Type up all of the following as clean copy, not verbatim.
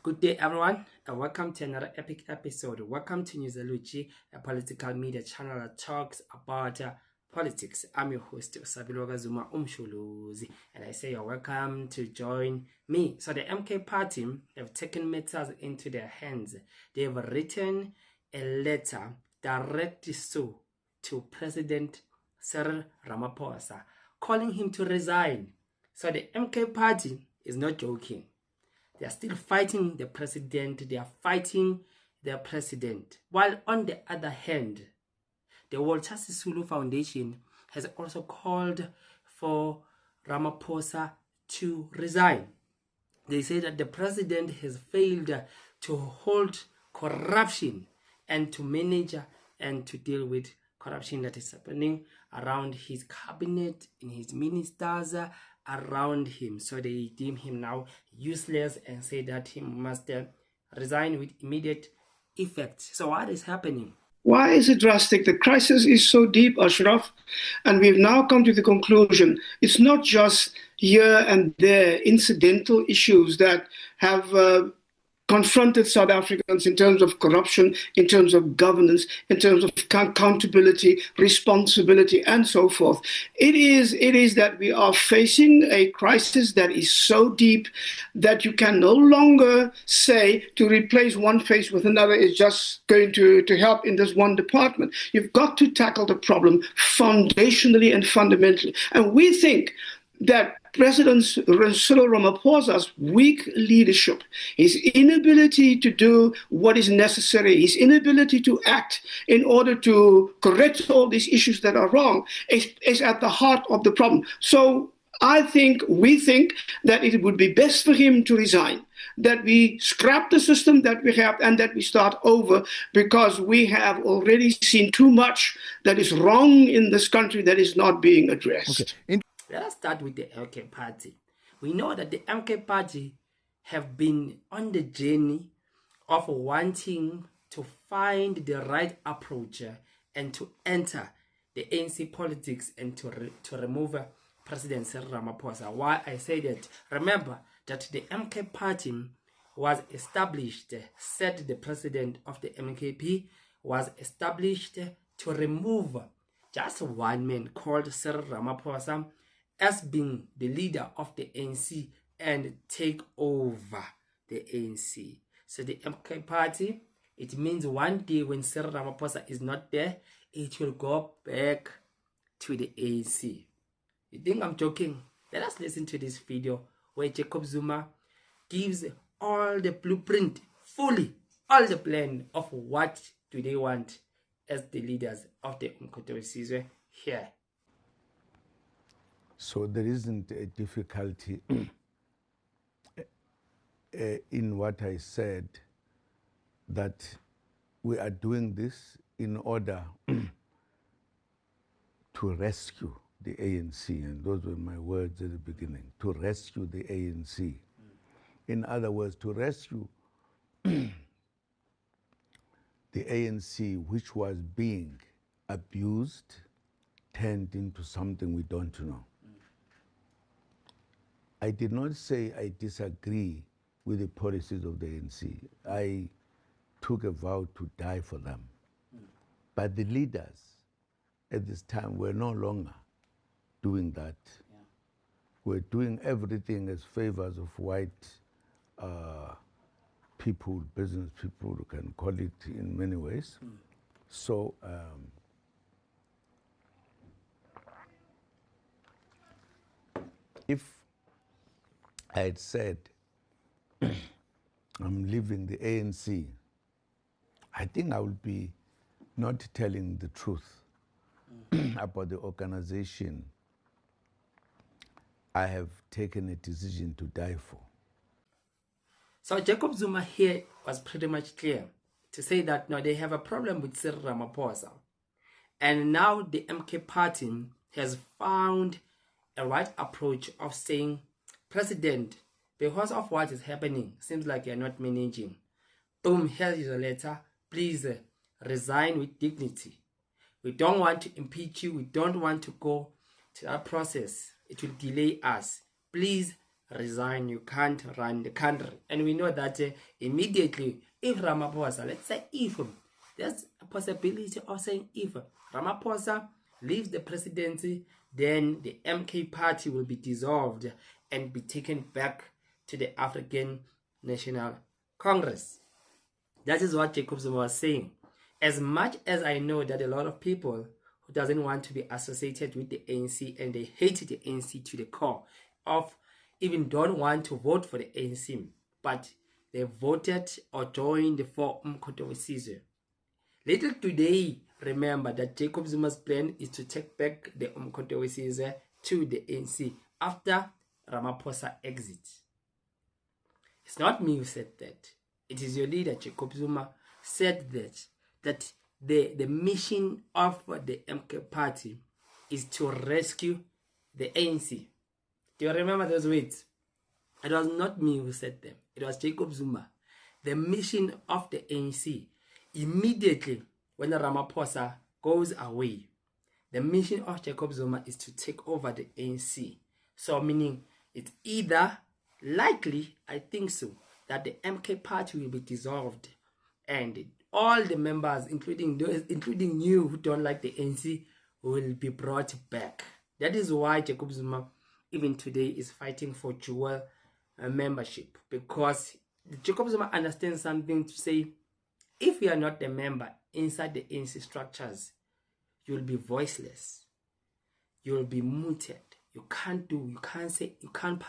Good day, everyone, and welcome to another epic episode. Welcome to Nhlamulo, a political media channel that talks about politics. I'm your host, Zuma, and I say you're welcome to join me. So the MK party have taken matters into their hands. They have written a letter directly to President Cyril Ramaphosa, calling him to resign. So the MK party is not joking. They are still fighting the president. They are fighting their president. While on the other hand, the Walter Sisulu Foundation has also called for Ramaphosa to resign. They say that the president has failed to hold corruption and to manage and to deal with corruption that is happening around his cabinet, in his ministers, around him. So they deem him now useless and say that he must resign with immediate effect. So what is happening? Why is it drastic? The crisis is so deep, Ashraf, and we've now come to the conclusion it's not just here and there incidental issues that have confronted South Africans in terms of corruption, in terms of governance, in terms of accountability, responsibility, and so forth. It is that we are facing a crisis that is so deep that you can no longer say to replace one face with another is just going to help in this one department. You've got to tackle the problem foundationally and fundamentally. And we think that President Cyril Ramaphosa's weak leadership, his inability to do what is necessary, his inability to act in order to correct all these issues that are wrong is at the heart of the problem. So we think that it would be best for him to resign, that we scrap the system that we have and that we start over, because we have already seen too much that is wrong in this country that is not being addressed. Okay. Let us start with the MK party. We know that the MK party have been on the journey of wanting to find the right approach and to enter the ANC politics and to remove President Cyril Ramaphosa. Why I say that? Remember that the MK party was established, said the president of the MKP was established to remove just one man called Cyril Ramaphosa as being the leader of the ANC and take over the ANC. So the MK party, it means one day when Cyril Ramaphosa is not there, it will go back to the ANC. You think I'm joking? Let us listen to this video where Jacob Zuma gives all the blueprint, fully, all the plan of what do they want as the leaders of the Umkhonto here. So there isn't a difficulty in what I said, that we are doing this in order to rescue the ANC, and those were my words at the beginning, to rescue the ANC. In other words, to rescue the ANC, which was being abused, turned into something we don't know. I did not say I disagree with the policies of the ANC. I took a vow to die for them. But the leaders at this time were no longer doing that. Yeah. We're doing everything as favors of white people, business people, you can call it in many ways. So if I had said, I'm leaving the ANC, I think I would be not telling the truth about the organization I have taken a decision to die for. So Jacob Zuma here was pretty much clear to say that no, they have a problem with Cyril Ramaphosa. And now the MK party has found a right approach of saying, President, because of what is happening, seems like you're not managing. Boom, here is a letter. Please resign with dignity. We don't want to impeach you. We don't want to go to that process. It will delay us. Please resign, you can't run the country. And we know that immediately, if Ramaphosa, let's say if, there's a possibility of saying if Ramaphosa leaves the presidency, then the MK party will be dissolved and be taken back to the African National Congress. That is what Jacob Zuma was saying. As much as I know that a lot of people who doesn't want to be associated with the ANC and they hate the ANC to the core, of even don't want to vote for the ANC, but they voted or joined for Umkhonto weSizwe. Little today, remember that Jacob Zuma's plan is to take back the Umkhonto weSizwe to the ANC after Ramaphosa exits. It's not me who said that. It is your leader, Jacob Zuma, said that the mission of the MK party is to rescue the ANC. Do you remember those words? It was not me who said them. It was Jacob Zuma. The mission of the ANC, immediately when Ramaphosa goes away, the mission of Jacob Zuma is to take over the ANC. So meaning it's either likely, I think so, that the MK party will be dissolved and all the members, including you who don't like the ANC, will be brought back. That is why Jacob Zuma even today is fighting for dual membership, because Jacob Zuma understands something to say, if you are not a member inside the ANC structures, you will be voiceless, you will be muted, you can't say, you can't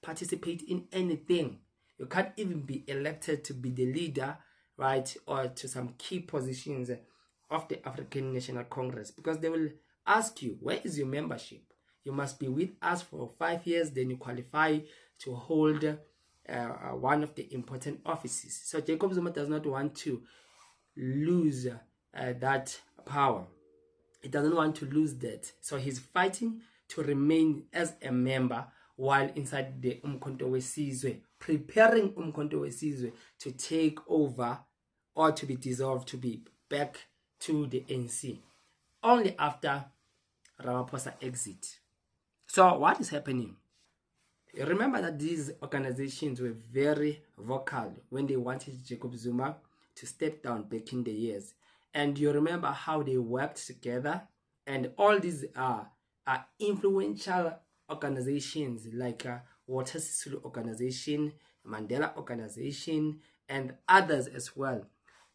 participate in anything, you can't even be elected to be the leader, right, or to some key positions of the African National Congress, because they will ask you, where is your membership? You must be with us for 5 years, then you qualify to hold one of the important offices. So Jacob Zuma does not want to lose that power. He doesn't want to lose that. So he's fighting to remain as a member while inside the Umkhonto weSizwe, preparing Umkhonto weSizwe to take over or to be dissolved, to be back to the ANC, only after Ramaphosa exit. So what is happening? You remember that these organizations were very vocal when they wanted Jacob Zuma to step down back in the years. And you remember how they worked together, and all these are influential organizations like Water Sisulu organization, Mandela organization, and others as well.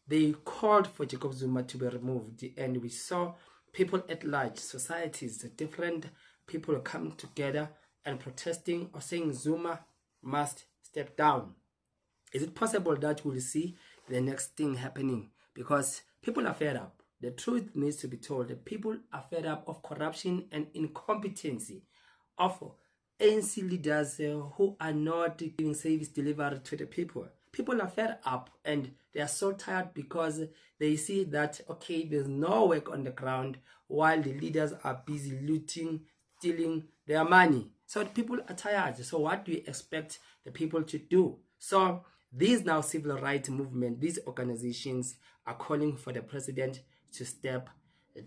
They called for Jacob Zuma to be removed, and we saw people at large, societies, different people coming together and protesting or saying Zuma must step down. Is it possible that we'll see the next thing happening? Because people are fed up. The truth needs to be told. The people are fed up of corruption and incompetency of ANC leaders who are not giving service delivery to the people. People are fed up and they are so tired because they see that, okay, there's no work on the ground while the leaders are busy looting, stealing their money. So the people are tired. So what do you expect the people to do? So these now civil rights movement, these organizations are calling for the president to step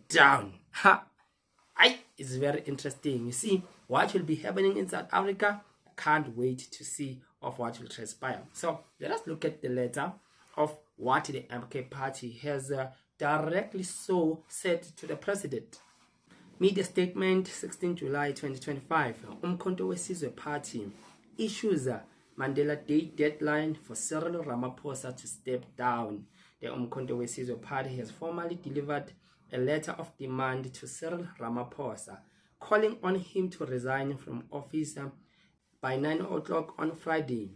down. It's very interesting. You see what will be happening in South Africa. I can't wait to see of what will transpire. So let us look at the letter of what the MK party has directly so said to the president. Media statement, 16 July 2025. Umkhonto weSizwe party issues a Mandela Day deadline for Cyril Ramaphosa to step down. The Umkhonto weSizwe party has formally delivered a letter of demand to Cyril Ramaphosa, calling on him to resign from office by 9 o'clock on Friday,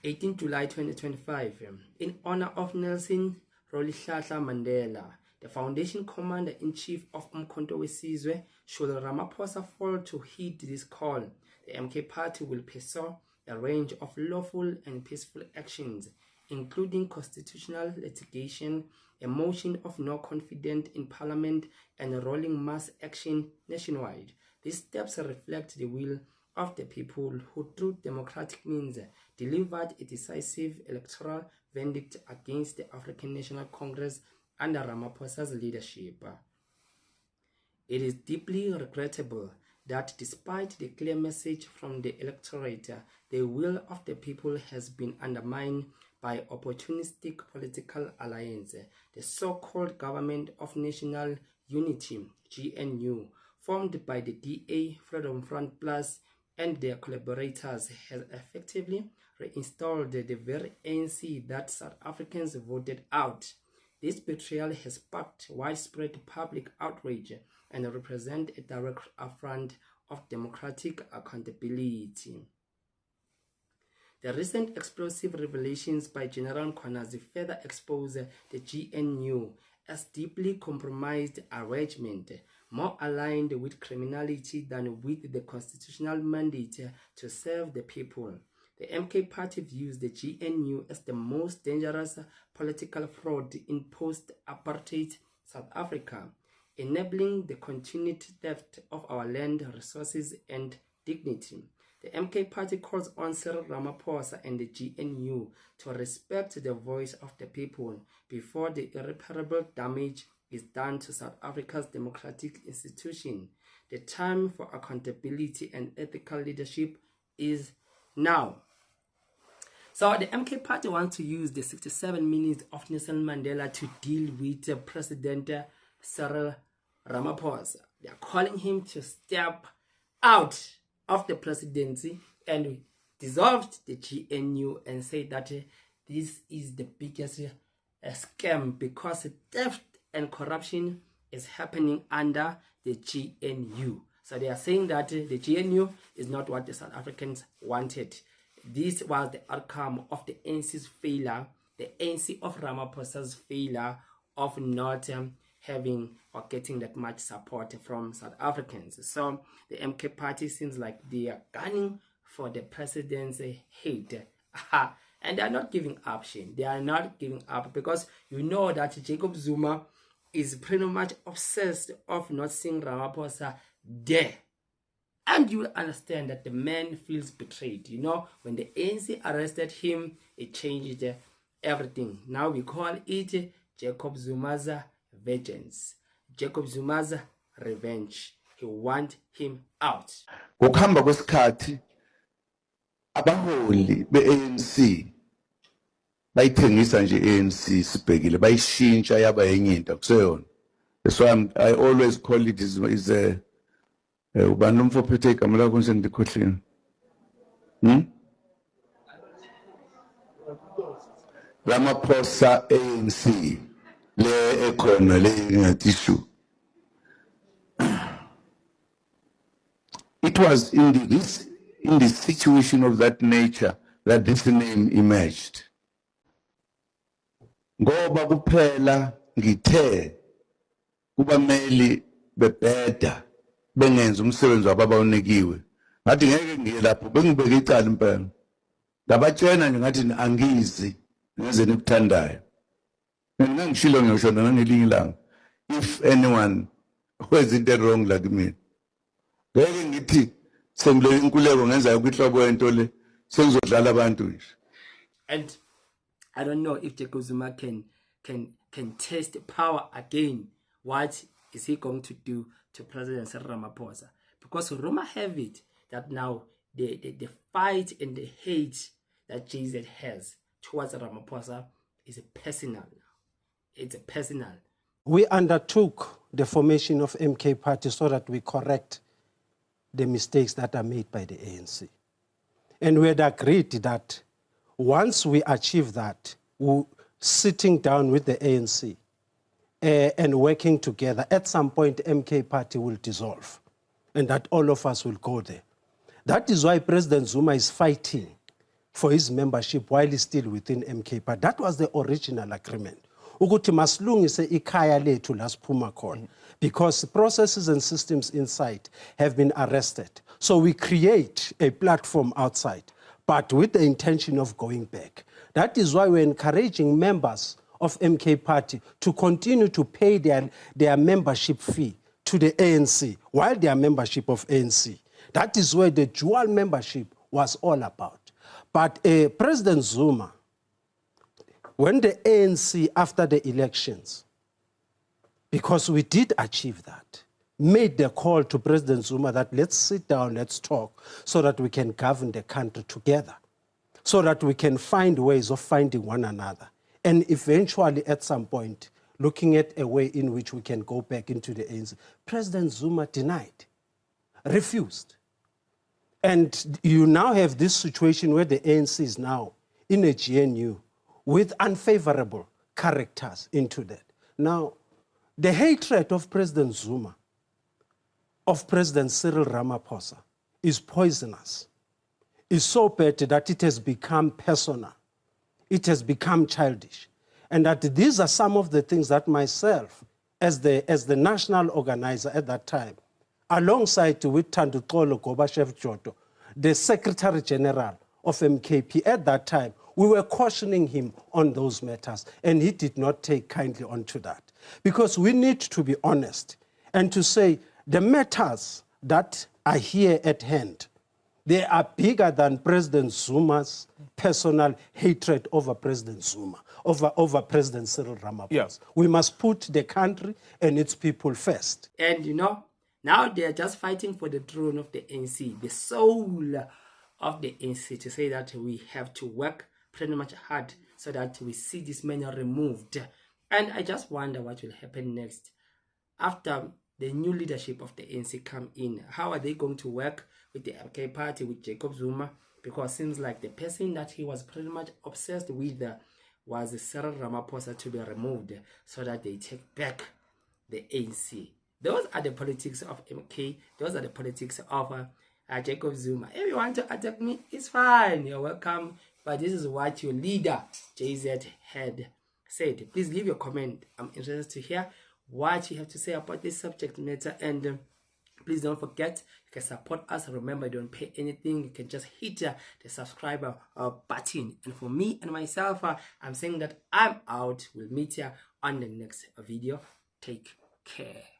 18 July 2025, in honor of Nelson Rolihlahla Mandela, the foundation commander-in-chief of Umkhonto weSizwe. Should Ramaphosa fail to heed this call, the MK party will pursue a range of lawful and peaceful actions, including constitutional litigation, a motion of no confidence in parliament, and a rolling mass action nationwide. These steps reflect the will of the people who, through democratic means, delivered a decisive electoral verdict against the African National Congress under Ramaphosa's leadership. It is deeply regrettable that despite the clear message from the electorate, the will of the people has been undermined by opportunistic political alliance. The so-called Government of National Unity, GNU, formed by the DA, Freedom Front Plus, and their collaborators, has effectively reinstalled the very ANC that South Africans voted out. This betrayal has sparked widespread public outrage and represents a direct affront of democratic accountability. The recent explosive revelations by General Nkwanazi further expose the GNU as deeply compromised arrangement, more aligned with criminality than with the constitutional mandate to serve the people. The MK Party views the GNU as the most dangerous political fraud in post-apartheid South Africa, enabling the continued theft of our land, resources, and dignity. The MK Party calls on Cyril Ramaphosa and the GNU to respect the voice of the people before the irreparable damage is done to South Africa's democratic institution. The time for accountability and ethical leadership is now. So the MK Party wants to use the 67 minutes of Nelson Mandela to deal with President Cyril Ramaphosa. They are calling him to step out of the presidency and dissolved the GNU and say that this is the biggest scam because theft and corruption is happening under the GNU. So they are saying that the GNU is not what the South Africans wanted. This was the outcome of the ANC's failure, the ANC of Ramaphosa's failure of not having or getting that much support from South Africans. So the MK Party seems like they are gunning for the president's head. And they are not giving up, Shane. They are not giving up because you know that Jacob Zuma is pretty much obsessed of not seeing Ramaphosa there. And you will understand that the man feels betrayed. You know, when the ANC arrested him, it changed everything. Now we call it Jacob Zuma's vengeance. Jacob Zuma's revenge. He wants him out. Ngokuhamba kwesikhathi abaholi be-ANC bayithengisa nje ANC sibhekile bayishintsha yaba yenye into kuseyona. That's why I always call it is a ubani umfophethe igama lakho nje ngikhohleni. Ramaphosa ANC le ekhona le ngatishu. It was in the situation of that nature that this name emerged. Ngoba kuphela ngithe kubameli bebheda bengenza umsebenzi wababawunikiwe. Ngathi ngeke ngiye lapho bengibeke icala impela. Ngabatshena nje ngathi angizi ngenze nikuthandayo. Ngangishilo ngisho nangelinye ilanga. If anyone was in the wrong like me. Ngeke ngithi sengile inkuleko ngenza ukwihlobo yento le sengizodlala abantu nje. And I don't know if Jacob Zuma can test power again. What is he going to do to President Cyril Ramaphosa? Because rumor have it that now the fight and the hate that JZ has towards Ramaphosa is personal. It's personal. We undertook the formation of MK Party so that we correct the mistakes that are made by the ANC. And we had agreed that once we achieve that, sitting down with the ANC and working together, at some point MK Party will dissolve and that all of us will go there. That is why President Zuma is fighting for his membership while he's still within MK Party. That was the original agreement. Ukuthi masilungise ikhaya lethu la siphuma khona, because processes and systems inside have been arrested. So we create a platform outside, but with the intention of going back. That is why we're encouraging members of MK Party to continue to pay their membership fee to the ANC while their membership of ANC. That is where the dual membership was all about. But President Zuma, when the ANC, after the elections, because we did achieve that, made the call to President Zuma that let's sit down, let's talk, so that we can govern the country together, so that we can find ways of finding one another. And eventually, at some point, looking at a way in which we can go back into the ANC. President Zuma denied, refused. And you now have this situation where the ANC is now in a GNU with unfavorable characters into that. Now, the hatred of President Zuma, of President Cyril Ramaphosa, is poisonous. It's so bad that it has become personal. It has become childish. And that these are some of the things that myself, as the national organizer at that time, alongside with Tandukolo Gobashev Joto, the Secretary General of MKP at that time, we were cautioning him on those matters, and he did not take kindly onto that. Because we need to be honest and to say the matters that are here at hand, they are bigger than President Zuma's personal hatred over President Zuma, over President Cyril Ramaphosa. Yeah. We must put the country and its people first. And you know, now they're just fighting for the throne of the ANC, the soul of the ANC, to say that we have to work pretty much hard so that we see this man removed. And I just wonder what will happen next after the new leadership of the ANC come in. How are they going to work with the MK party, with Jacob Zuma? Because it seems like the person that he was pretty much obsessed with was Cyril Ramaphosa to be removed so that they take back the ANC. Those are the politics of MK. Those are the politics of Jacob Zuma. If you want to attack me, it's fine. You're welcome. But this is what your leader, JZ, had said. Please leave your comment. I'm interested to hear what you have to say about this subject matter. And please don't forget, you can support us. Remember, you don't pay anything. You can just hit the subscriber button. And for me and myself, I'm saying that I'm out. We'll meet you on the next video. Take care.